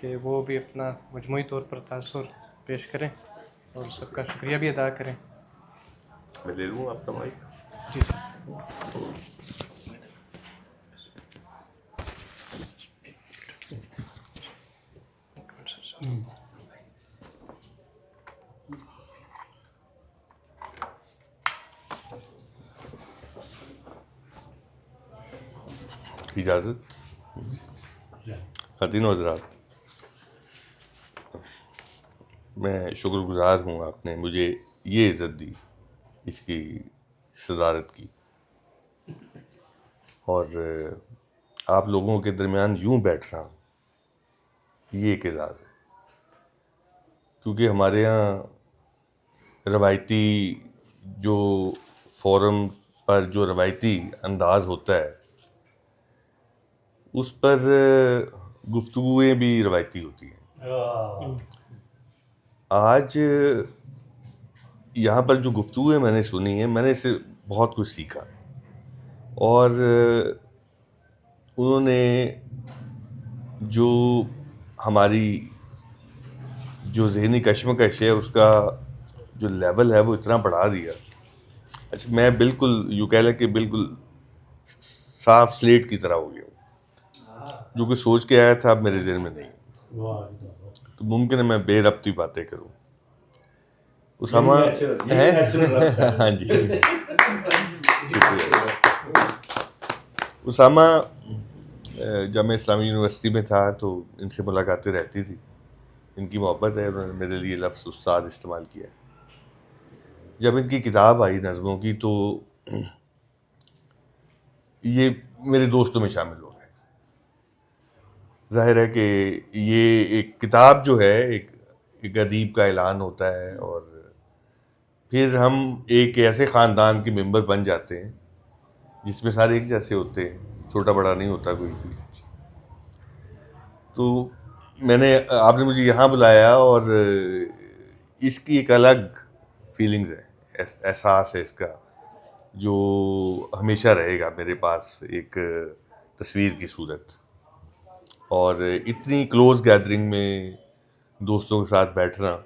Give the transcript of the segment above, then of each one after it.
کہ وہ بھی اپنا مجموعی طور پر تاثر پیش کریں اور سب کا شکریہ بھی ادا کریں. میں لے لوں آپ کا مائک. جی اجازت. خواتین و حضرات، میں شکر گزار ہوں آپ نے مجھے یہ عزت دی، اس کی صدارت کی، اور آپ لوگوں کے درمیان یوں بیٹھنا یہ ایک اعزاز ہے. کیونکہ ہمارے ہاں روایتی جو فورم پر جو روایتی انداز ہوتا ہے اس پر گفتگویں بھی روایتی ہوتی ہیں. آج یہاں پر جو گفتگویں میں نے سنی ہیں، میں نے اس سے بہت کچھ سیکھا، اور انہوں نے جو ہماری جو ذہنی کشمکش ہے اس کا جو لیول ہے وہ اتنا بڑھا دیا. اچھا، میں بالکل یوں کہہ لیں کہ بالکل صاف سلیٹ کی طرح ہو گیا ہوں. جو کہ سوچ کے آیا تھا اب میرے ذہن میں نہیں، تو ممکن ہے میں بے ربطی باتیں کروں. اسامہ ہاں جی شکریہ. اسامہ جب میں اسلامی یونیورسٹی میں تھا تو ان سے ملاقاتیں رہتی تھی. ان کی محبت ہے، انہوں نے میرے لیے لفظ استاد استعمال کیا. جب ان کی کتاب آئی نظموں کی تو یہ میرے دوستوں میں شامل ہو گئے. ظاہر ہے کہ یہ ایک کتاب جو ہے ایک ادیب کا اعلان ہوتا ہے، اور پھر ہم ایک ایسے خاندان کے ممبر بن جاتے ہیں جس میں سارے ایک جیسے ہوتے ہیں، چھوٹا بڑا نہیں ہوتا کوئی بھی. تو آپ نے مجھے یہاں بلایا، اور اس کی ایک الگ فیلنگز ہے، احساس ہے اس کا جو ہمیشہ رہے گا میرے پاس ایک تصویر کی صورت. اور اتنی کلوز گیدرنگ میں دوستوں کے ساتھ بیٹھنا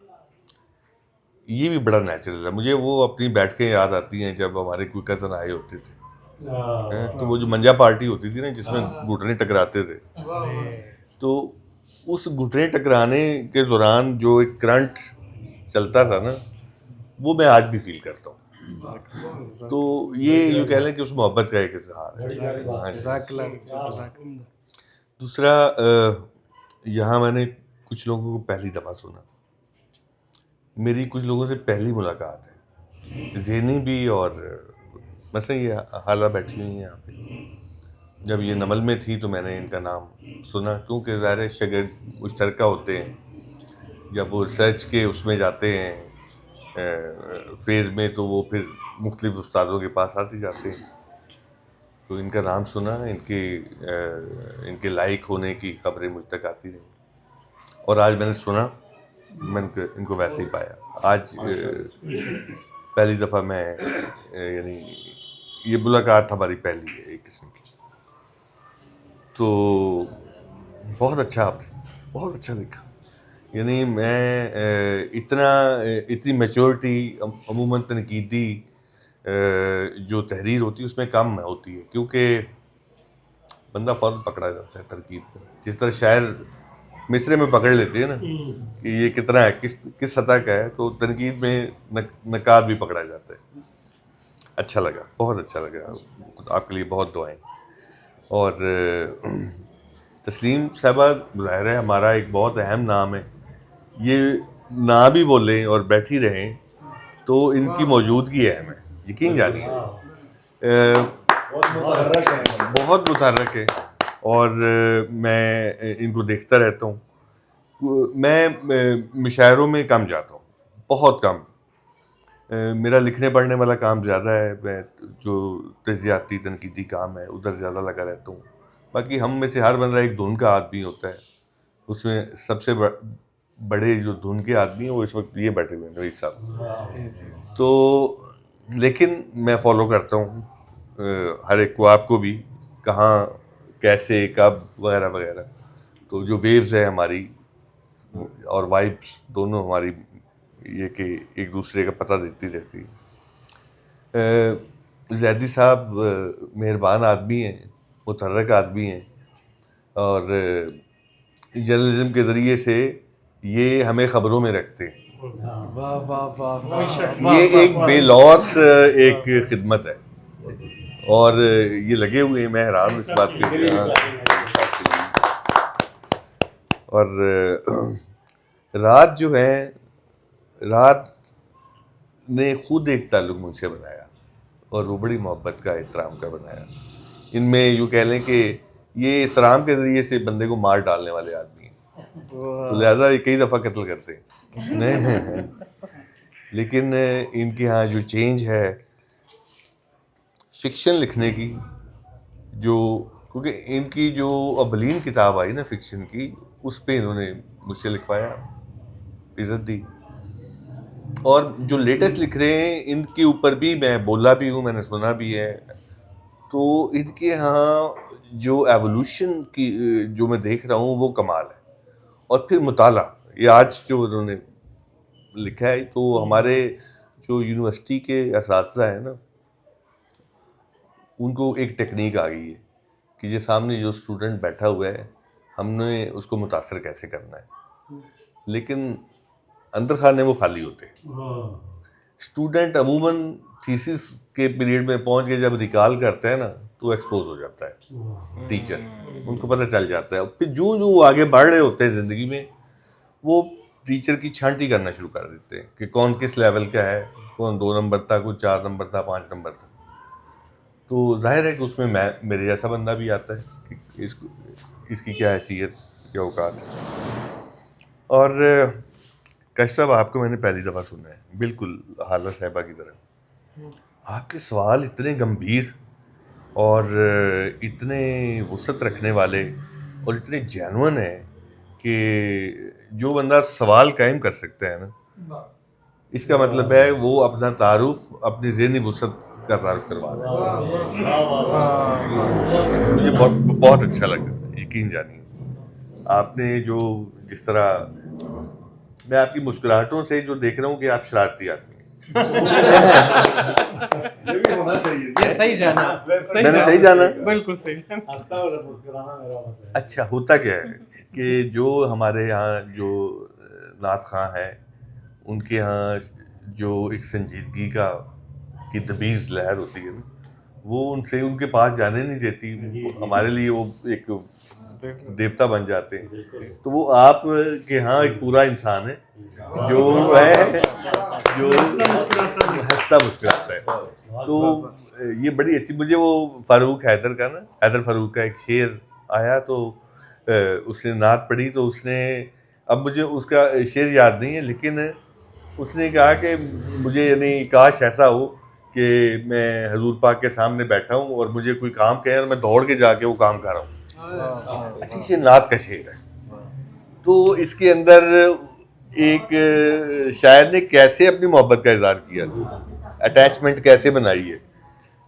یہ بھی بڑا نیچرل ہے. مجھے وہ اپنی بیٹھکیں یاد آتی ہیں جب ہمارے کوئی کزن آئے ہوتے تھے، تو وہ جو منجا پارٹی ہوتی تھی نا جس میں گھٹنے ٹکراتے تھے، تو اس گھٹنے ٹکرانے کے دوران جو ایک کرنٹ چلتا تھا نا وہ میں آج بھی فیل کرتا ہوں. تو یہ یوں کہہ لیں کہ اس محبت کا ایک اظہار ہے. دوسرا، یہاں میں نے کچھ لوگوں کو پہلی دفعہ سنا. میری کچھ لوگوں سے پہلی ملاقات ہے، ذہنی بھی، اور مثلا یہ حالہ بیٹھی ہوئی ہیں یہاں پہ. جب یہ نمل میں تھی تو میں نے ان کا نام سنا، کیونکہ ظاہر شاگرد مشترکہ ہوتے ہیں. جب وہ ریسرچ کے اس میں جاتے ہیں فیز میں، تو وہ پھر مختلف استادوں کے پاس آتے جاتے ہیں. تو ان کا نام سنا، ان کے لائق ہونے کی خبریں مجھ تک آتی رہیں، اور آج میں نے سنا، میں ان کو ویسے ہی پایا. آج پہلی دفعہ میں یعنی یہ ملاقات ہماری پہلی ہے ایک قسم کی. تو بہت اچھا، آپ نے بہت اچھا لکھا. یعنی میں اتنی میچورٹی عموماً تنقیدی جو تحریر ہوتی ہے اس میں کم ہوتی ہے، کیونکہ بندہ فوراً پکڑا جاتا ہے تنقید پر. جس طرح شاعر مصرے میں پکڑ لیتے ہیں نا کہ یہ کتنا ہے، کس سطح کا ہے، تو تنقید میں نقاد بھی پکڑا جاتا ہے. اچھا لگا، بہت اچھا لگا. آپ کے لیے بہت دعائیں. اور تسلیم صاحبہ ظاہر ہے ہمارا ایک بہت اہم نام ہے. یہ نہ بھی بولیں اور بیٹھی رہیں تو ان کی موجودگی اہم ہے، یقین جانیے. بہت متحرک ہے، اور میں ان کو دیکھتا رہتا ہوں. میں مشاعروں میں کم جاتا ہوں، بہت کم. میرا لکھنے پڑھنے والا کام زیادہ ہے. میں جو تجزیاتی تنقیدی کام ہے ادھر زیادہ لگا رہتا ہوں. باقی ہم میں سے ہر بندہ ایک دھن کا آدمی ہوتا ہے. اس میں سب سے بڑے جو دھن کے آدمی ہیں وہ اس وقت یہ بیٹھے ہوئے ہیں رئیس صاحب. تو لیکن میں فالو کرتا ہوں ہر ایک کو، آپ کو بھی، کہاں کیسے کب وغیرہ وغیرہ. تو جو ویوز ہے ہماری اور وائبس دونوں ہماری یہ کہ ایک دوسرے کا پتہ دیتی رہتی ہے. زیدی صاحب مہربان آدمی ہیں, متحرک آدمی ہیں, اور جرنلزم کے ذریعے سے یہ ہمیں خبروں میں رکھتے ہیں. یہ ایک بے لوس ایک خدمت ہے, اور یہ لگے ہوئے ہیں. میں حیران ہوں اس بات پہ. اور رات جو ہے, رات نے خود ایک تعلق مجھ سے بنایا, اور وہ بڑی محبت کا, احترام کا بنایا. ان میں یوں کہہ لیں کہ یہ احترام کے ذریعے سے بندے کو مار ڈالنے والے آدمی ہیں, تو لہٰذا یہ کئی دفعہ قتل کرتے ہیں. لیکن ان کے ہاں جو چینج ہے فکشن لکھنے کی, جو کیونکہ ان کی جو اولین کتاب آئی نا فکشن کی, اس پہ انہوں نے مجھ سے لکھوایا, عزت دی. اور جو لیٹسٹ لکھ رہے ہیں ان کے اوپر بھی میں بولا بھی ہوں, میں نے سنا بھی ہے. تو ان کے ہاں جو ایوولوشن کی جو میں دیکھ رہا ہوں وہ کمال ہے. اور پھر مطالعہ, یہ آج جو انہوں نے لکھا ہے, تو ہمارے جو یونیورسٹی کے اساتذہ ہیں نا, ان کو ایک ٹیکنیک آ گئی ہے کہ یہ سامنے جو اسٹوڈنٹ بیٹھا ہوا ہے ہم نے اس کو متاثر کیسے کرنا ہے. لیکن اندر خانے وہ خالی ہوتے ہیں. اسٹوڈنٹ عموماً تھیسس کے پیریڈ میں پہنچ کے جب ریکال کرتا ہے نا تو ایکسپوز ہو جاتا ہے ٹیچر, ان کو پتہ چل جاتا ہے. پھر جو وہ آگے بڑھ رہے ہوتے ہیں زندگی میں, وہ ٹیچر کی چھانٹی کرنا شروع کر دیتے ہیں کہ کون کس لیول کا ہے, کون 2 نمبر تھا, کوئی 4 نمبر تھا, 5 نمبر تھا. تو ظاہر ہے کہ اس میں میرے جیسا بندہ بھی آتا ہے کہ اس کی کیا حیثیت, کیا اوقات ہے. اور کشف صاحب, آپ کو میں نے پہلی دفعہ سنا ہے بالکل حالہ صاحبہ کی طرح. آپ کے سوال اتنے گمبھیر اور اتنے وسعت رکھنے والے اور اتنے جینون ہیں کہ جو بندہ سوال قائم کر سکتا ہے نا, اس کا مطلب ہے وہ اپنا تعارف, اپنی ذہنی وسعت کا تعارف کروا رہا ہے. مجھے بہت اچھا لگا, یقین جانیے. آپ نے جو جس طرح, میں آپ کی مسکراہٹوں سے جو دیکھ رہا ہوں کہ آپ شرارتی آدمی ہیں. صحیح جانا, میں نے صحیح جانا, بالکل صحیح جانا. اچھا, ہوتا کیا ہے کہ جو ہمارے یہاں جو نعت خواں ہیں ان کے ہاں جو ایک سنجیدگی کی تمیز لہر ہوتی ہے نا, وہ ان سے ان کے پاس جانے نہیں دیتی. ہمارے لیے وہ ایک دیوتا بن جاتے ہیں. تو وہ آپ کے ہاں ایک پورا انسان ہے جو ہے جو ہنستا مسکراتا ہے. تو یہ بڑی اچھی, مجھے وہ فاروق حیدر کا نا, حیدر فاروق کا ایک شعر آیا, تو اس نے نعت پڑھی, تو اس نے, اب مجھے اس کا شعر یاد نہیں ہے, لیکن اس نے کہا کہ مجھے یعنی کاش ایسا ہو کہ میں حضور پاک کے سامنے بیٹھا ہوں اور مجھے کوئی کام کہے اور میں دوڑ کے جا کے وہ کام کر رہا ہوں. اچھا, یہ نعت کا شعر ہے. تو اس کے اندر ایک شاعر نے کیسے اپنی محبت کا اظہار کیا, اٹیچمنٹ کیسے بنائی ہے.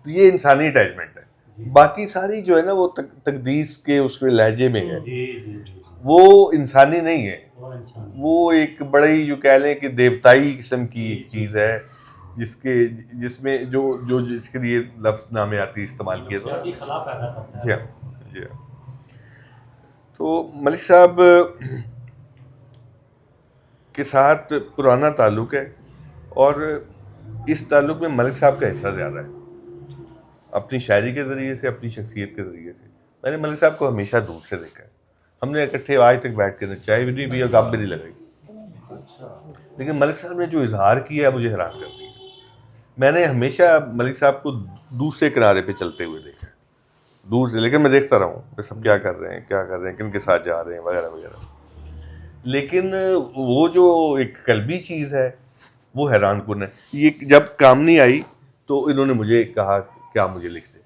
تو یہ انسانی اٹیچمنٹ ہے. باقی ساری جو ہے نا وہ تقدیس کے اس کے لہجے میں ہے, وہ انسانی نہیں ہے. وہ ایک بڑی جو کہہ لیں کہ دیوتائی قسم کی ایک چیز ہے جس میں جو جس کے لیے لفظ نامیاتی استعمال کیا تھا. جی ہاں, جی ہاں. تو ملک صاحب کے ساتھ پرانا تعلق ہے, اور اس تعلق میں ملک صاحب کا حصہ زیادہ ہے, اپنی شاعری کے ذریعے سے, اپنی شخصیت کے ذریعے سے. میں نے ملک صاحب کو ہمیشہ دور سے دیکھا ہے. ہم نے اکٹھے آج تک بیٹھ کے چائے بھی نہیں پی اور گپ بھی نہیں لگائی, لیکن ملک صاحب نے جو اظہار کیا مجھے حیران کر دیا. میں نے ہمیشہ ملک صاحب کو دوسرے کنارے پہ چلتے ہوئے دیکھا, دور سے, لیکن میں دیکھتا رہا ہوں کہ سب کیا کر رہے ہیں, کن کے ساتھ جا رہے ہیں, وغیرہ وغیرہ. لیکن وہ جو ایک قلبی چیز ہے وہ حیران کن ہے. یہ جب کام نہیں آئی تو انہوں نے مجھے کہا کیا مجھے لکھ دے.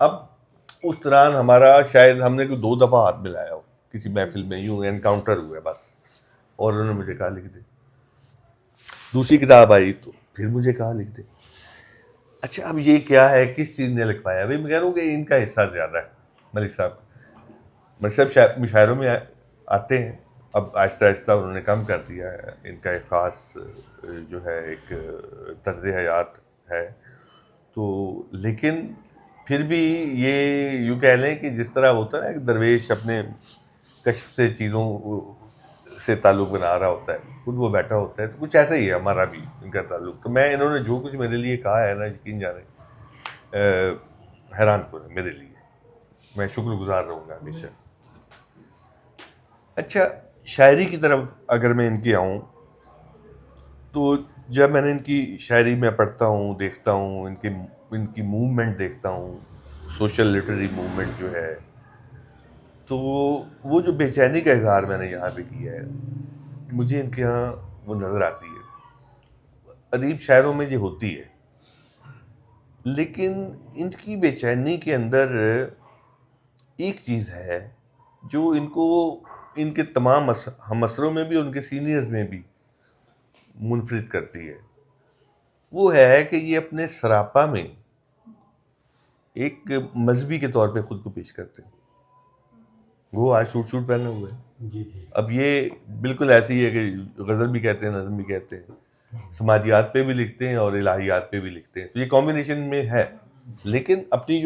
اب اس دوران ہمارا شاید ہم نے کوئی 2 دفعہ ہاتھ ملایا ہو کسی محفل میں, یوں انکاؤنٹر ہوا ہے بس, اور انہوں نے مجھے کہا لکھ دے. دوسری کتاب آئی تو پھر مجھے کہا لکھ دے. اچھا, اب یہ کیا ہے, کس چیز نے لکھوایا؟ بھائی میں کہہ رہا ہوں کہ ان کا حصہ زیادہ ہے. ملک صاحب مشاعروں میں آتے ہیں, اب آہستہ آہستہ انہوں نے کم کر دیا ہے. ان کا ایک خاص جو ہے ایک طرز حیات ہے. تو لیکن پھر بھی یہ یوں کہہ لیں کہ جس طرح ہوتا ہے نا ایک درویش اپنے کشف سے چیزوں سے تعلق بنا رہا ہوتا ہے, خود وہ بیٹھا ہوتا ہے, تو کچھ ایسا ہی ہے ہمارا بھی ان کا تعلق. تو میں انہوں نے جو کچھ میرے لیے کہا ہے نا, یقین جانیں حیران کن ہے میرے لیے. میں شکر گزار رہوں گا ہمیشہ. اچھا, شاعری کی طرف اگر میں ان کی آؤں تو جب میں نے ان کی شاعری میں پڑھتا ہوں, دیکھتا ہوں, ان کی موومنٹ دیکھتا ہوں, سوشل لٹریری موومنٹ جو ہے, تو وہ جو بے چینی کا اظہار میں نے یہاں پہ کیا ہے, مجھے ان کے یہاں وہ نظر آتی ہے. ادیب شاعروں میں یہ ہوتی ہے, لیکن ان کی بے چینی کے اندر ایک چیز ہے جو ان کو ان کے تمام ہم اثروں میں بھی, ان کے سینئرز میں بھی منفرد کرتی ہے. وہ ہے کہ یہ اپنے سراپا میں ایک مذہبی کے طور پہ خود کو پیش کرتے ہیں. وہ آج سوٹ پہنے ہوئے ہیں. اب یہ بالکل ایسی ہے کہ غزل بھی کہتے ہیں, نظم بھی کہتے ہیں, سماجیات پہ بھی لکھتے ہیں اور الہیات پہ بھی لکھتے ہیں. تو یہ کمبینیشن میں ہے, لیکن اپنی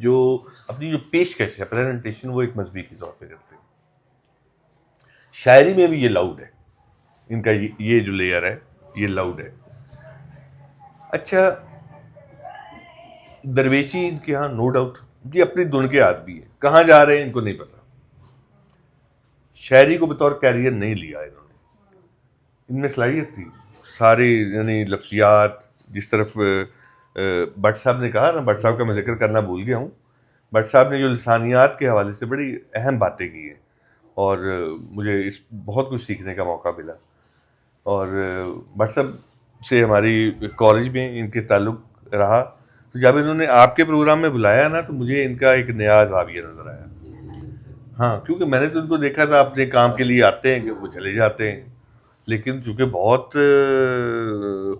جو پیشکش ہے, پریزنٹیشن, وہ ایک مذہبی کے طور پہ کرتے ہیں. شاعری میں بھی یہ لاؤڈ ہے, ان کا یہ جو لیئر ہے یہ لاؤڈ ہے. اچھا, درویشی ان کے ہاں نو ڈاؤٹ یہ اپنی دھن کے آدمی ہیں, کہاں جا رہے ہیں ان کو نہیں پتا. شاعری کو بطور کیریئر نہیں لیا انہوں نے. ان میں صلاحیت تھی ساری, یعنی لفظیات, جس طرف بٹ صاحب نے کہا نا, بٹ صاحب کا میں ذکر کرنا بھول گیا ہوں. بٹ صاحب نے جو لسانیات کے حوالے سے بڑی اہم باتیں کی ہیں, اور مجھے اس بہت کچھ سیکھنے کا موقع ملا. اور بٹ صاحب سے ہماری کالج میں ان کے تعلق رہا, تو جب انہوں نے آپ کے پروگرام میں بلایا نا, تو مجھے ان کا ایک نیا زاویہ نظر آیا. ہاں, کیونکہ میں نے تو ان کو دیکھا تھا اپنے کام کے لیے آتے ہیں کہ وہ چلے جاتے ہیں, لیکن چونکہ بہت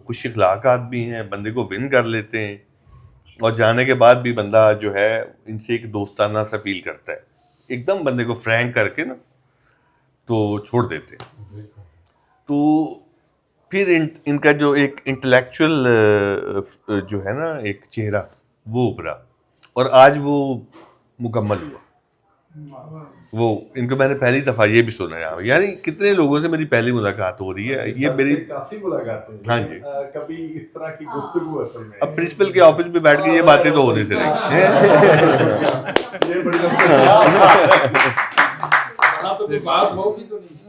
خوش اخلاق آدمی ہیں, بندے کو ون کر لیتے ہیں, اور جانے کے بعد بھی بندہ جو ہے ان سے ایک دوستانہ سا فیل کرتا ہے, ایک دم بندے کو فرینک کر کے نا تو چھوڑ دیتے ہیں. تو پھر ان کا جو ایک انٹلیکچوئل جو ہے نا ایک چہرہ, وہ ابھرا, اور آج وہ مکمل ہوا. وہ ان کو میں نے پہلی دفعہ یہ بھی سنا ہے, یعنی کتنے لوگوں سے میری پہلی ملاقات ہو رہی ہے. یہ میری کافی ملاقاتیں, ہاں جی, کبھی اس طرح کی گفتگو اصل میں اب پرنسپل کے آفس میں بیٹھ کے یہ باتیں تو ہونے سے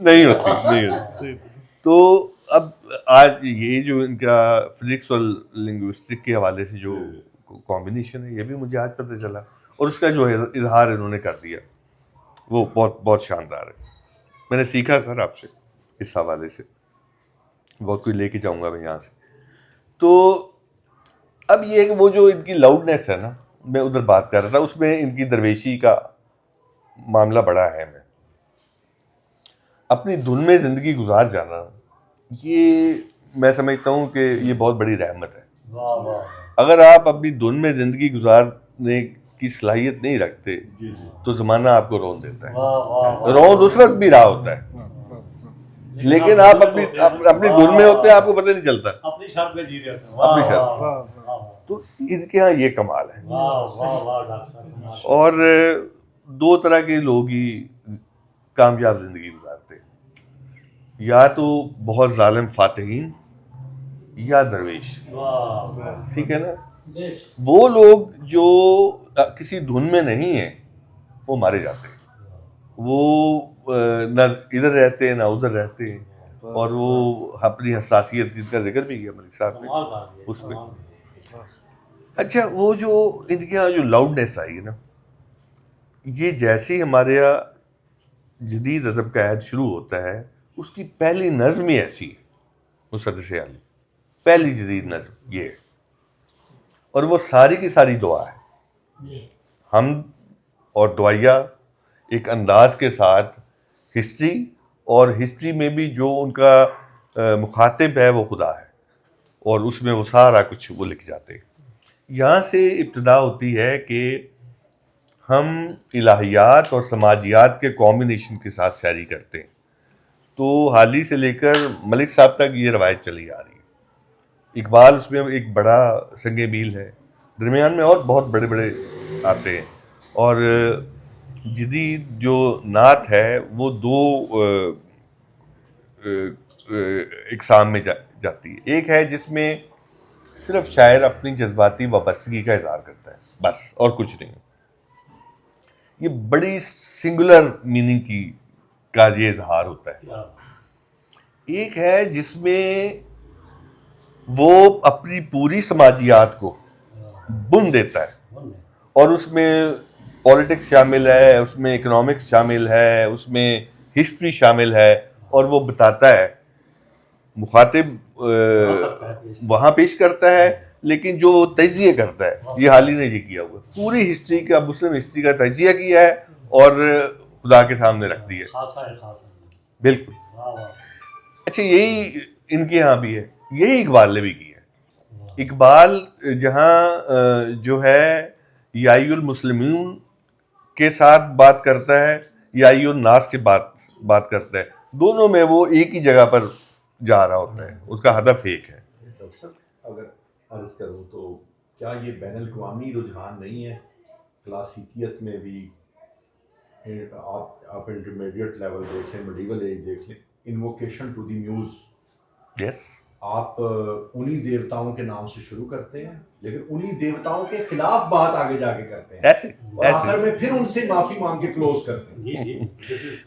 نہیں ہوتی. تو اب آج یہ جو ان کا فزکس اور لنگوسٹک کے حوالے سے جو کمبینیشن ہے, یہ بھی مجھے آج پتہ چلا, اور اس کا جو اظہار انہوں نے کر دیا وہ بہت بہت شاندار ہے. میں نے سیکھا سر آپ سے اس حوالے سے, بہت کچھ لے کے جاؤں گا میں یہاں سے. تو اب یہ کہ وہ جو ان کی لاؤڈنیس ہے نا, میں ادھر بات کر رہا تھا, اس میں ان کی درویشی کا معاملہ بڑا اہم ہے. اپنی دھن میں زندگی گزار جانا, یہ میں سمجھتا ہوں کہ یہ بہت بڑی رحمت ہے. اگر آپ اپنی دھن میں زندگی گزارنے کی صلاحیت نہیں رکھتے تو زمانہ آپ کو رون دیتا ہے. رون اس وقت بھی رہا ہوتا ہے, لیکن آپ اپنی دھن میں ہوتے ہیں, آپ کو پتہ نہیں چلتا, اپنی شرط میں جی رہے ہوتے ہیں, اپنی شرط. تو ان کے ہاں یہ کمال ہے. اور دو طرح کے لوگ ہی کامیاب زندگی گزارتے ہیں, یا تو بہت ظالم فاتحین یا درویش. ٹھیک ہے نا, وہ لوگ جو کسی دھن میں نہیں ہیں وہ مارے جاتے ہیں. وہ نہ ادھر رہتے ہیں نہ ادھر رہتے ہیں, اور وہ اپنی حساسیت جن کا ذکر بھی کیا ملک صاحب نے اس پہ. اچھا, وہ جو ان کے یہاں جو لاؤڈنیس آئی ہے نا, یہ جیسے ہی ہمارے یہاں جدید ادب کا عہد شروع ہوتا ہے, اس کی پہلی نظم ہی ایسی ہے, مسدس علی پہلی جدید نظم یہ ہے, اور وہ ساری کی ساری دعا ہے, حمد اور دعائیہ ایک انداز کے ساتھ ہسٹری, اور ہسٹری میں بھی جو ان کا مخاطب ہے وہ خدا ہے, اور اس میں وہ سارا کچھ وہ لکھ جاتے ہیں. یہاں سے ابتدا ہوتی ہے کہ ہم الہیات اور سماجیات کے کامبینیشن کے ساتھ شاعری کرتے ہیں. تو حالی سے لے کر ملک صاحب تک یہ روایت چلی آ رہی ہے. اقبال اس میں ایک بڑا سنگ میل ہے, درمیان میں اور بہت بڑے بڑے آتے ہیں. اور جدید جو نعت ہے وہ دو اقسام میں جاتی ہے. ایک ہے جس میں صرف شاعر اپنی جذباتی وابستگی کا اظہار کرتا ہے بس, اور کچھ نہیں. یہ بڑی سنگولر میننگ کا یہ اظہار ہوتا ہے. ایک ہے جس میں وہ اپنی پوری سماجیات کو بن دیتا ہے, اور اس میں پولیٹکس شامل ہے, اس میں اکنامکس شامل ہے, اس میں ہسٹری شامل ہے, اور وہ بتاتا ہے, مخاطب وہاں پیش کرتا ہے, لیکن جو تجزیہ کرتا ہے, یہ حالی نے یہ کیا ہوا, پوری ہسٹری کا, مسلم ہسٹری کا تجزیہ کیا ہے اور خدا کے سامنے رکھ دی ہے. بالکل. اچھا, یہی ان کے یہاں بھی ہے, یہی اقبال نے بھی کیا ہے. اقبال جہاں جو ہے یا ای المسلمون کے ساتھ بات کرتا ہے, یا ای الناس کے بات کرتا ہے, دونوں میں وہ ایک ہی جگہ پر جا رہا ہوتا ہے, اس کا ہدف ایک ہے. ڈاکٹر صاحب اگر عرض کروں تو کیا یہ بین الاقوامی رجحان نہیں ہے کلاسیکیت میں بھی؟ آپ انٹرمیڈیٹ لیول دیکھ لیں, میڈیول ایج دیکھ لیں, انووکیشن ٹو دی میوز, یس, آپ انہی دیوتاؤں کے نام سے شروع کرتے ہیں لیکن انہی دیوتاؤں کے خلاف بات آگے جا کے کرتے ہیں, ایسے اور آخر میں پھر ان سے معافی مانگ کے کلوز کرتے ہیں.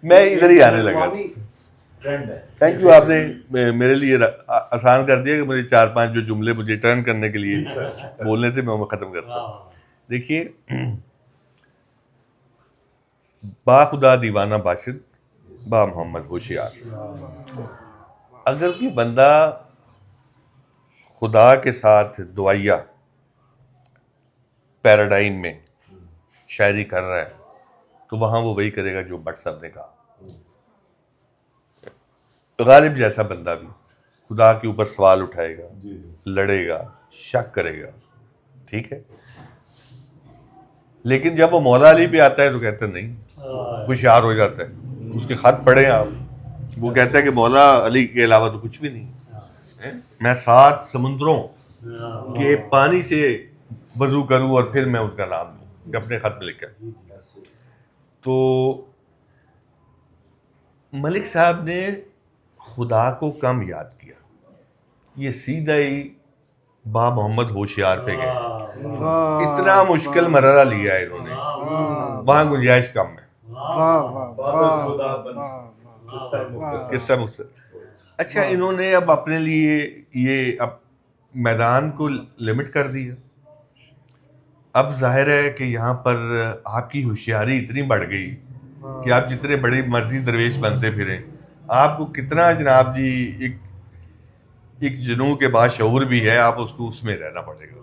میں ادھر ہی آنے لگا. ٹرینڈ ہے. تھینک یو, آپ نے میرے لیے آسان کر دیا کہ مجھے 4-5 جو جملے مجھے ٹرن کرنے کے لیے بولنے تھے میں وہ ختم کرتا ہوں. دیکھیے, با خدا دیوانہ باشد با محمد ہوشیار. اگر کوئی بندہ خدا کے ساتھ دعائیا پیراڈائم میں شاعری کر رہا ہے تو وہاں وہ وہی کرے گا جو بٹ صاحب نے کہا. غالب جیسا بندہ بھی خدا کے اوپر سوال اٹھائے گا, لڑے گا, شک کرے گا, ٹھیک ہے, لیکن جب وہ مولا علی پہ آتا ہے تو کہتا ہے نہیں, ہوشیار ہو جاتا ہے. اس کے خط پڑھیں آپ, وہ کہتا ہے کہ مولا علی کے علاوہ تو کچھ بھی نہیں, میں 7 سمندروں کے پانی سے وضو کروں اور پھر میں اس کا نام لوں, اپنے خط میں لکھا. تو ملک صاحب نے خدا کو کم یاد کیا, یہ سیدھا ہی با محمد ہوشیار پہ گئے. اتنا مشکل مرحلہ لیا ہے انہوں نے, وہاں گنجائش کم ہے. قصہ مختصر. اچھا, انہوں نے اب اپنے لیے یہ اب میدان کو لمٹ کر دیا. اب ظاہر ہے کہ یہاں پر آپ کی ہوشیاری اتنی بڑھ گئی کہ آپ جتنے بڑی مرضی درویش بنتے پھریں, آپ کو کتنا جناب جی ایک جنوں کے باشعور بھی ہے, آپ اس کو اس میں رہنا پڑے گا.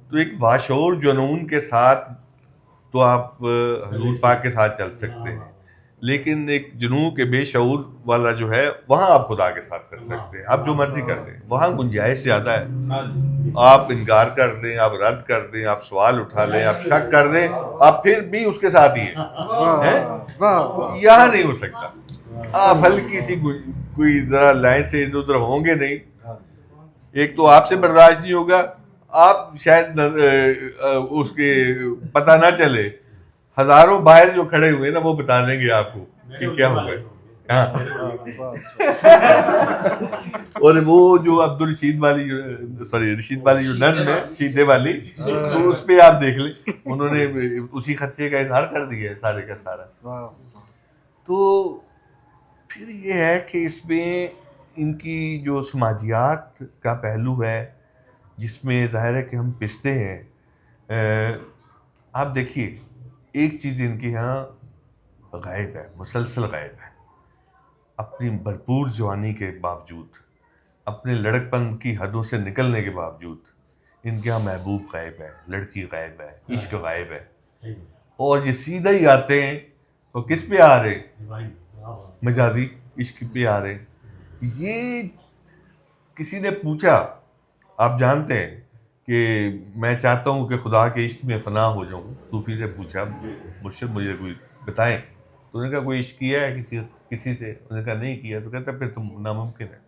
تو ایک باشعور جنون کے ساتھ تو آپ حضور پاک کے ساتھ چل سکتے ہیں, لیکن ایک جنوں کے بے شعور والا جو ہے وہاں آپ خدا کے ساتھ کر سکتے ہیں, آپ جو مرضی کر دیں, وہاں گنجائش زیادہ ہے. آپ انکار کر دیں, آپ رد کر دیں, آپ سوال اٹھا لیں, آپ شک کر دیں, آپ پھر بھی اس کے ساتھ ہی ہیں. یہاں نہیں ہو سکتا. آپ ہلکی سی کوئی ذرا لائن سے ادھر ادھر ہوں گے نہیں, ایک تو آپ سے برداشت نہیں ہوگا, آپ شاید اس کے پتہ نہ چلے, ہزاروں باہر جو کھڑے ہوئے نا وہ بتا دیں گے آپ کو کہ کیا ہو گئے. اور وہ جو عبد الرشید والی رشید والی جو نظم ہے شیدے والی, تو اس پہ آپ دیکھ لیں, انہوں نے اسی خدشے کا اظہار کر دیا ہے سارے کا سارا. تو پھر یہ ہے کہ اس میں ان کی جو سماجیات کا پہلو ہے جس میں ظاہر ہے کہ ہم پستے ہیں. آپ دیکھیے, ایک چیز ان کے یہاں غائب ہے, مسلسل غائب ہے. اپنی بھرپور جوانی کے باوجود, اپنے لڑک پن کی حدوں سے نکلنے کے باوجود ان کے یہاں محبوب غائب ہے, لڑکی غائب ہے, عشق غائب ہے. اور یہ سیدھا ہی آتے ہیں تو کس پہ آ رہے, مجازی عشق پہ آ رہے. یہ کسی نے پوچھا, آپ جانتے ہیں کہ میں چاہتا ہوں کہ خدا کے عشق میں فنا ہو جاؤں. صوفی سے پوچھا مرشد مجھے کوئی بتائیں. تو انہوں نے کہا کوئی عشق کیا ہے کسی سے؟ انہوں نے کہا نہیں کیا. تو کہتا پھر تم ناممکن ہے.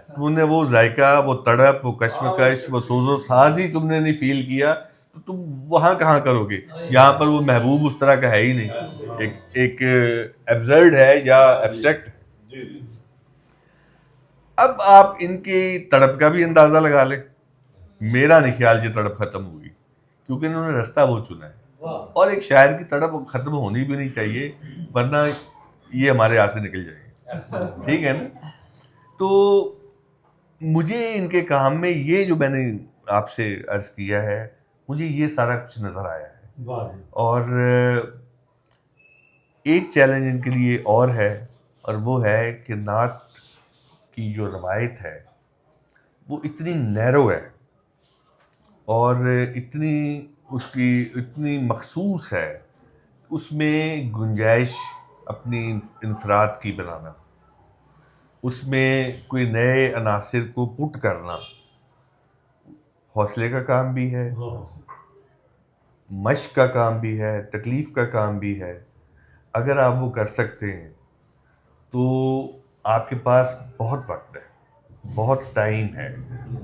تم نے وہ ذائقہ، وہ تڑپ، وہ کشمکش، وہ سوز و ساز ہی تم نے نہیں فیل کیا تو تم وہاں کہاں کرو گے؟ یہاں پر وہ محبوب اس طرح کا ہے ہی نہیں، ایک ایبزرڈ ہے یا ایبسٹریکٹ. اب آپ ان کی تڑپ کا بھی اندازہ لگا لیں. میرا نہیں خیال یہ تڑپ ختم ہوگی، کیونکہ انہوں نے رستہ وہ چنا ہے. اور ایک شاعر کی تڑپ ختم ہونی بھی نہیں چاہیے، ورنہ یہ ہمارے ہاتھ سے نکل جائے گی. ٹھیک ہے نا؟ تو مجھے ان کے کام میں یہ جو میں نے آپ سے عرض کیا ہے، مجھے یہ سارا کچھ نظر آیا ہے. اور ایک چیلنج ان کے لیے اور ہے، اور وہ ہے کہ نعت کی جو روایت ہے وہ اتنی نیرو ہے اور اتنی مخصوص ہے، اس میں گنجائش اپنی انفراد کی بنانا، اس میں کوئی نئے عناصر کو پٹ کرنا حوصلے کا کام بھی ہے، مشق کا کام بھی ہے، تکلیف کا کام بھی ہے. اگر آپ وہ کر سکتے ہیں تو آپ کے پاس بہت وقت ہے، بہت ٹائم ہے،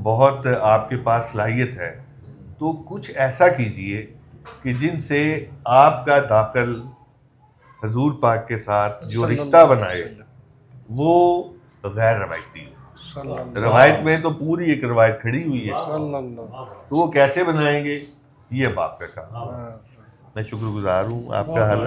بہت آپ کے پاس صلاحیت ہے. تو کچھ ایسا کیجئے کہ جن سے آپ کا داخل حضور پاک کے ساتھ جو رشتہ بنائے وہ غیر روایتی ہو. روایت میں تو پوری ایک روایت کھڑی ہوئی ہے، تو وہ کیسے بنائیں گے یہ اب آپ کا کام. میں شکر گزار ہوں آپ کا. حال